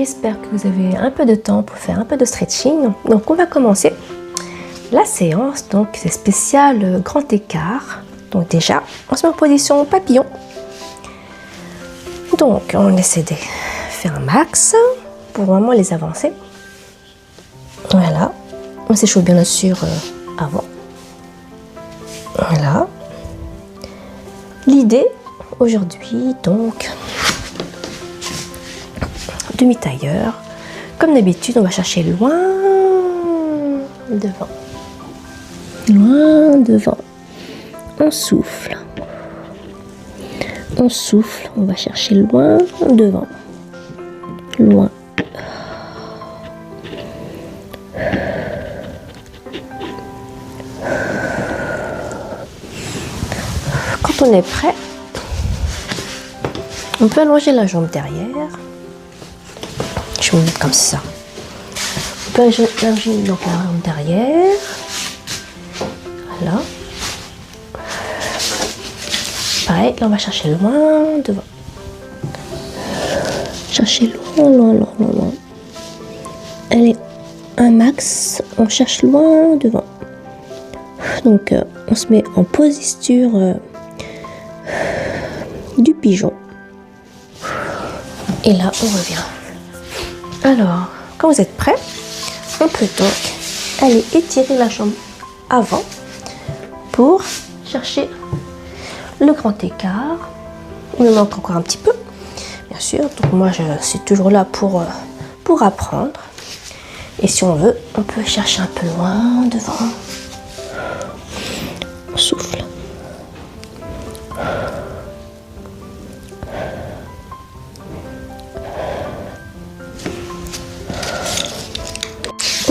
j'espère que vous avez un peu de temps pour faire un peu de stretching. Donc on va commencer la séance, donc c'est spécial grand écart. Donc déjà, on se met en position papillon. Donc on essaie de faire un max pour vraiment les avancer. Voilà, on s'échauffe bien sûr avant. Voilà. L'idée aujourd'hui, donc, demi-tailleur. Comme d'habitude, on va chercher loin devant. Loin devant. On souffle. On souffle, on va chercher loin devant. Loin. Quand on est prêt, on peut allonger la jambe derrière. Je vais me mettre comme ça. On peut allonger donc la jambe derrière. Voilà. Pareil, là on va chercher loin devant. Chercher loin. Allez, un max, on cherche loin devant. Donc on se met en posture du pigeon. Et là on revient. Alors, quand vous êtes prêts, on peut donc aller étirer la jambe avant pour chercher le grand écart. Il me manque encore un petit peu, bien sûr. Donc moi, je suis toujours là pour apprendre. Et si on veut, on peut chercher un peu loin devant. On souffle.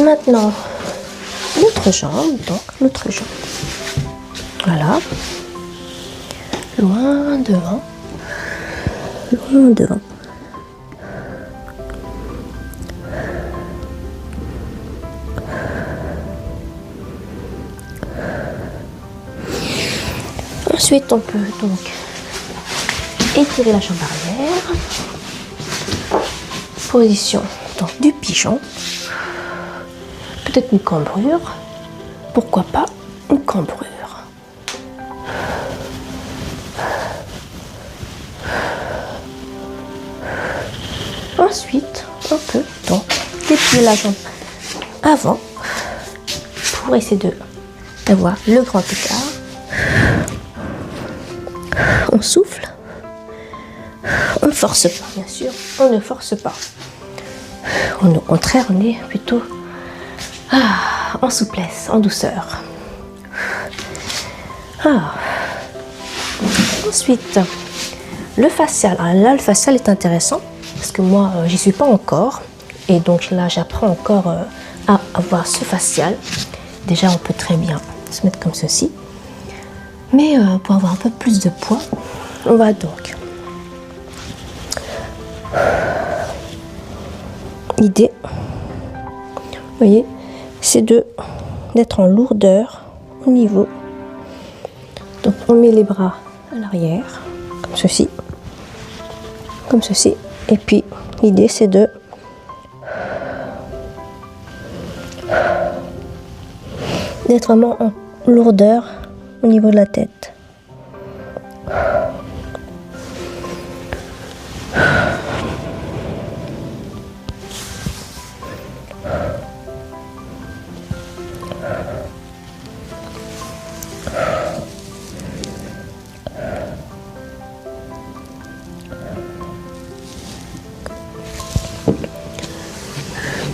Maintenant, l'autre jambe, Voilà. Loin devant. Ensuite, on peut donc étirer la jambe arrière. Position donc du pigeon. Peut-être une cambrure. Pourquoi pas une cambrure? Ensuite, on peut donc déplier la jambe avant pour essayer d'avoir le grand écart. On souffle. On ne force pas, bien sûr. On ne force pas. Au contraire, on est plutôt en souplesse, en douceur. Ensuite, le facial. Alors là, le facial est intéressant parce que moi, j'y suis pas encore. Et donc là, j'apprends encore à avoir ce facial. Déjà, on peut très bien se mettre comme ceci. Mais pour avoir un peu plus de poids, on va donc... L'idée, vous voyez, c'est d'être en lourdeur au niveau. Donc on met les bras à l'arrière, comme ceci. Et puis l'idée c'est d'être vraiment en lourdeur au niveau de la tête.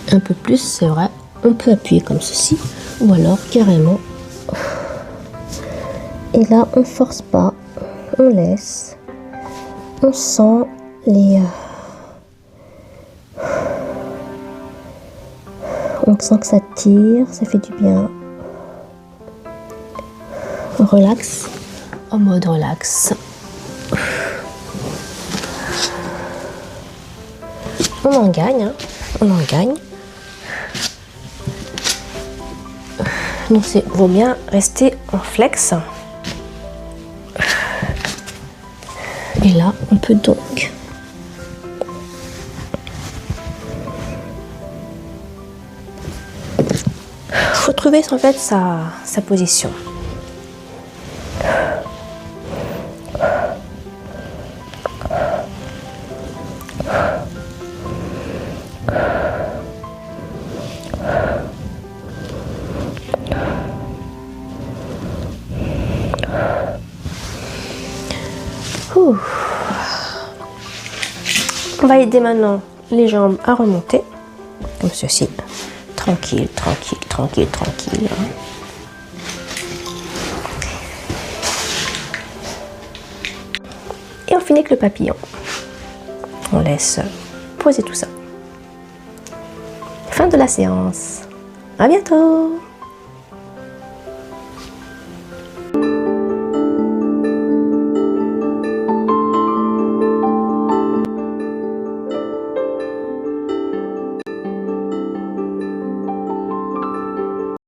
Un peu plus, c'est vrai, on peut appuyer comme ceci ou alors carrément. Et là, on force pas, on laisse, on sent les... On sent que ça tire, ça fait du bien. On relaxe, en mode relax. On en gagne, Donc il vaut bien rester en flex. Et là, on peut donc retrouver en fait sa position. Ouh. On va aider maintenant les jambes à remonter, comme ceci. Tranquille, tranquille, tranquille, tranquille. Et on finit avec le papillon. On laisse poser tout ça. Fin de la séance. À bientôt!